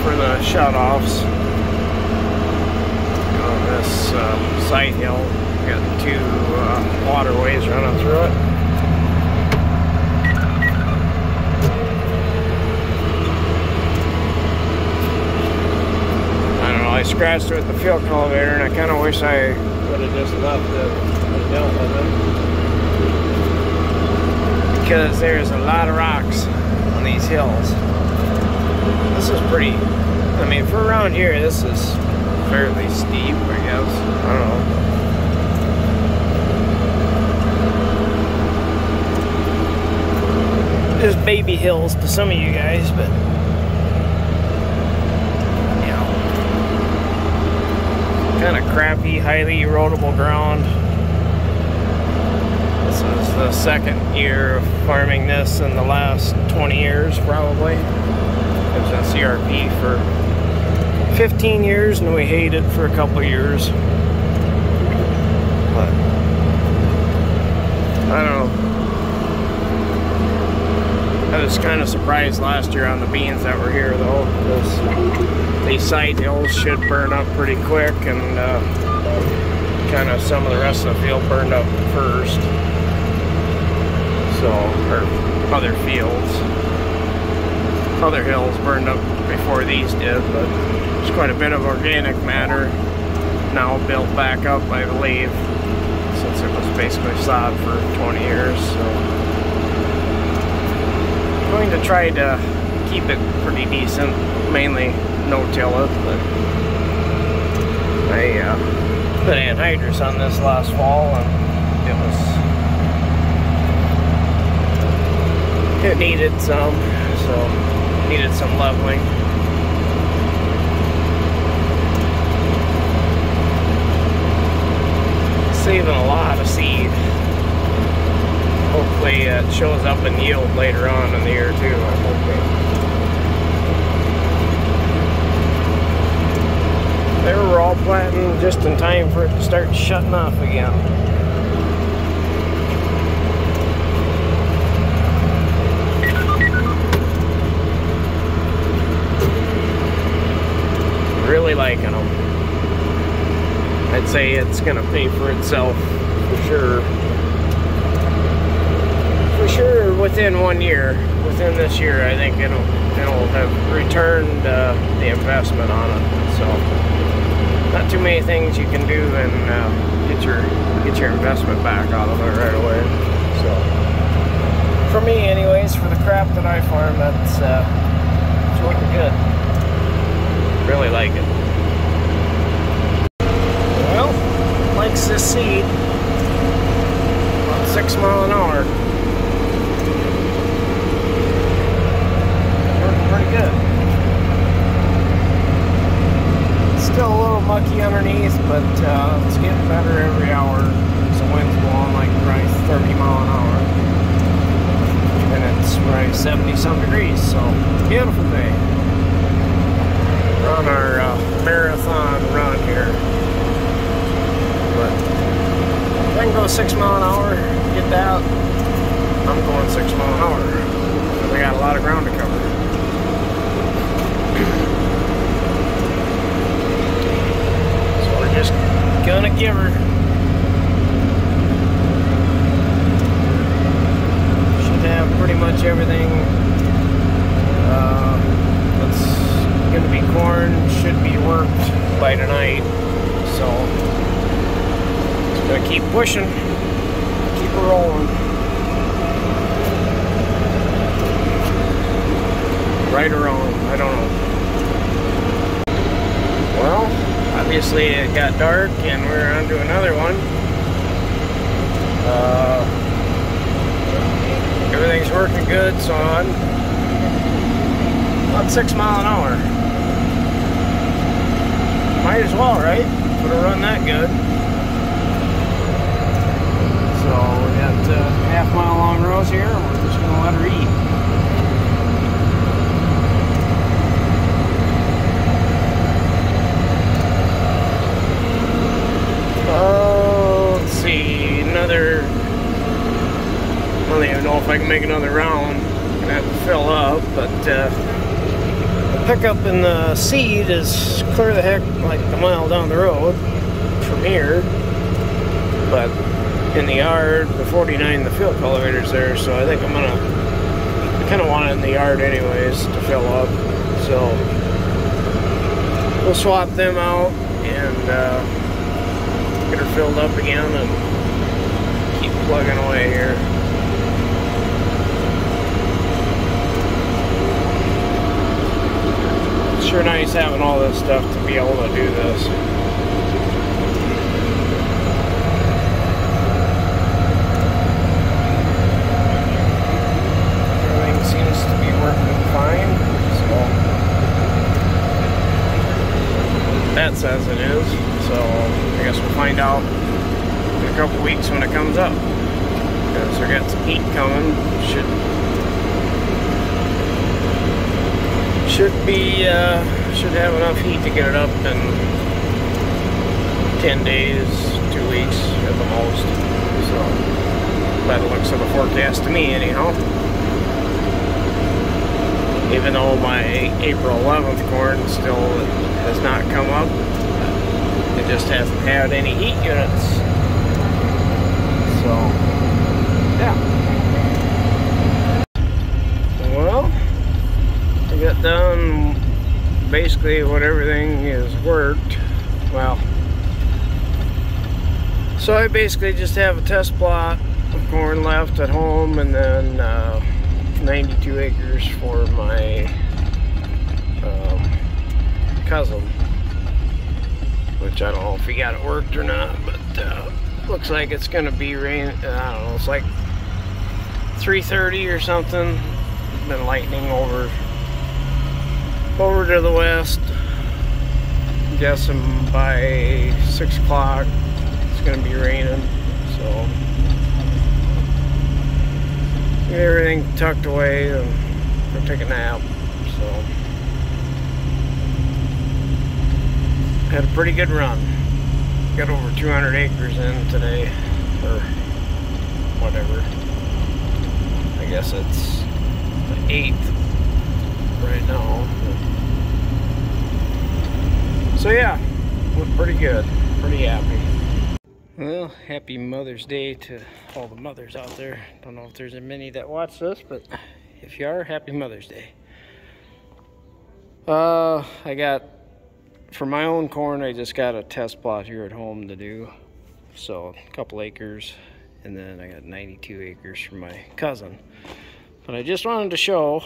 for the shutoffs. On this side hill, got two waterways running through it. I don't know, I scratched with the fuel cultivator and I kind of wish I would have just left it and dealt with it. Because there's a lot of rocks on these hills. This is pretty, I mean, for around here, this is fairly steep, I guess. I don't know. There's baby hills to some of you guys, but you know, kind of crappy, highly erodible ground. This is the second year of farming this in the last 20 years, probably. I was on CRP for 15 years and we hated for a couple of years. But I don't know. I was kind of surprised last year on the beans that were here though, because these side hills should burn up pretty quick, and kind of some of the rest of the field burned up first. So, or other fields. Other hills burned up before these did, but there's quite a bit of organic matter now built back up, I believe, since it was basically sod for 20 years. So I'm going to try to keep it pretty decent, mainly no-till it, but I put anhydrous on this last fall and it needed some, so needed some leveling. Saving a lot of seed. Hopefully it shows up in yield later on in the year too, I'm hoping. They were all planting just in time for it to start shutting off again. Really liking them. I'd say it's gonna pay for itself for sure. For sure, within 1 year, within this year, I think it'll have returned the investment on it. So, not too many things you can do and get your investment back out of it right away. So, for me, anyways, for the crap that I farm, that's it's looking good. Really like it. Well, likes this seed. About 6 miles an hour. Working pretty good. Still a little mucky underneath, but it's getting better every hour. So the wind's blowing like probably 30 miles an hour. And it's probably 70-some degrees, so beautiful day. On our marathon run here, but if I can go 6 miles an hour, get that, I'm going 6 miles an hour. We got a lot of ground to cover. So we're just gonna give her. Should have pretty much everything. That's gonna be corn, should be worked by tonight, so just gonna keep pushing, keep her rolling. Right or wrong, I don't know. Well, obviously it got dark and we're on to another one. Everything's working good, so on about 6 miles an hour. Might as well, right? Put her run that good. So we got half-mile long rows here. We're just gonna let her eat. Oh, let's see, another. I don't even know if I can make another round. I'm gonna have to fill up, but Pickup in the seed is clear the heck like a mile down the road from here, but in the yard, the 49, the field cultivator's there, so I think I kind of want it in the yard anyways to fill up, so we'll swap them out and get her filled up again and keep plugging away here. Sure nice having all this stuff to be able to do this. Everything seems to be working fine, so that says it is. So I guess we'll find out in a couple weeks when it comes up, because we're getting some heat coming. Should have enough heat to get it up in 10 days, 2 weeks at the most. So, by the looks of the forecast to me anyhow. Even though my April 11th corn still has not come up, it just hasn't had any heat units. So, yeah. Well, I got done basically what everything is worked. Well, so I basically just have a test plot of corn left at home, and then 92 acres for my cousin, which I don't know if he got it worked or not, but looks like it's gonna be rain. I don't know, it's like 3:30 or something. It's been lightning over to the west. I'm guessing by 6 o'clock it's gonna be raining, so get everything tucked away and go take a nap. So had a pretty good run. Got over 200 acres in today, or whatever. I guess it's the 8th right now. So yeah, went pretty good. Pretty happy. Well, happy Mother's Day to all the mothers out there. Don't know if there's many that watch this, but if you are, happy Mother's Day. I got, for my own corn, I just got a test plot here at home to do. So a couple acres, and then I got 92 acres for my cousin. But I just wanted to show,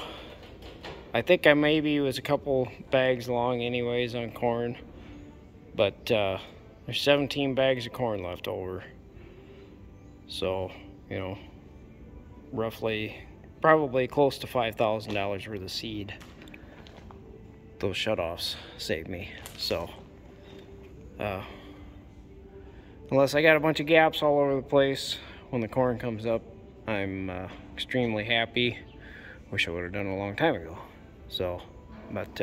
I think I maybe was a couple bags long anyways on corn, but there's 17 bags of corn left over. So, you know, roughly, probably close to $5,000 worth of seed. Those shutoffs saved me. So, unless I got a bunch of gaps all over the place when the corn comes up, I'm extremely happy. Wish I would have done it a long time ago. So, but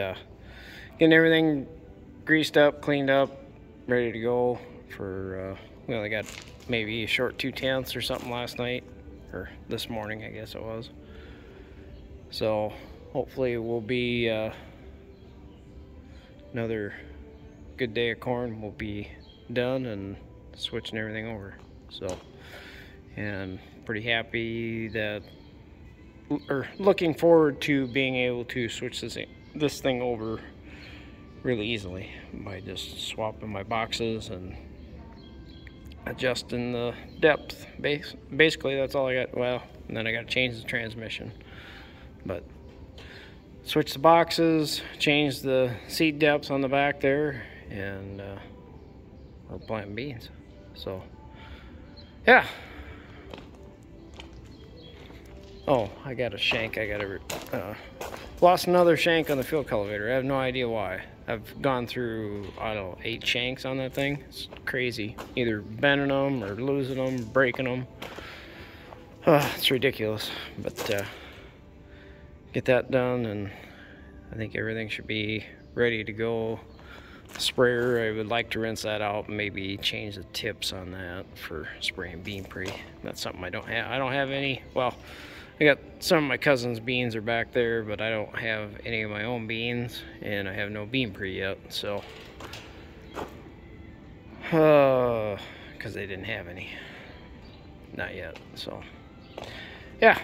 getting everything greased up, cleaned up, ready to go for, we only got maybe a short 2/10 or something last night, or this morning I guess it was. So hopefully it will be another good day of corn. We'll be done and switching everything over. So, and pretty happy that, or looking forward to being able to switch this thing over really easily by just swapping my boxes and adjusting the depth. Basically that's all I got. Well, and then I got to change the transmission, but switch the boxes, change the seed depths on the back there, and we're planting beans. So yeah. Oh, I got a shank. I got lost another shank on the field cultivator. I have no idea why. I've gone through, I don't know, 8 shanks on that thing. It's crazy. Either bending them or losing them, breaking them. It's ridiculous. But get that done, and I think everything should be ready to go. The sprayer, I would like to rinse that out and maybe change the tips on that for spraying bean pre. That's something I don't have. I don't have any, well, I got some of my cousin's beans are back there, but I don't have any of my own beans, and I have no bean pre yet, so because they didn't have any, not yet. So yeah,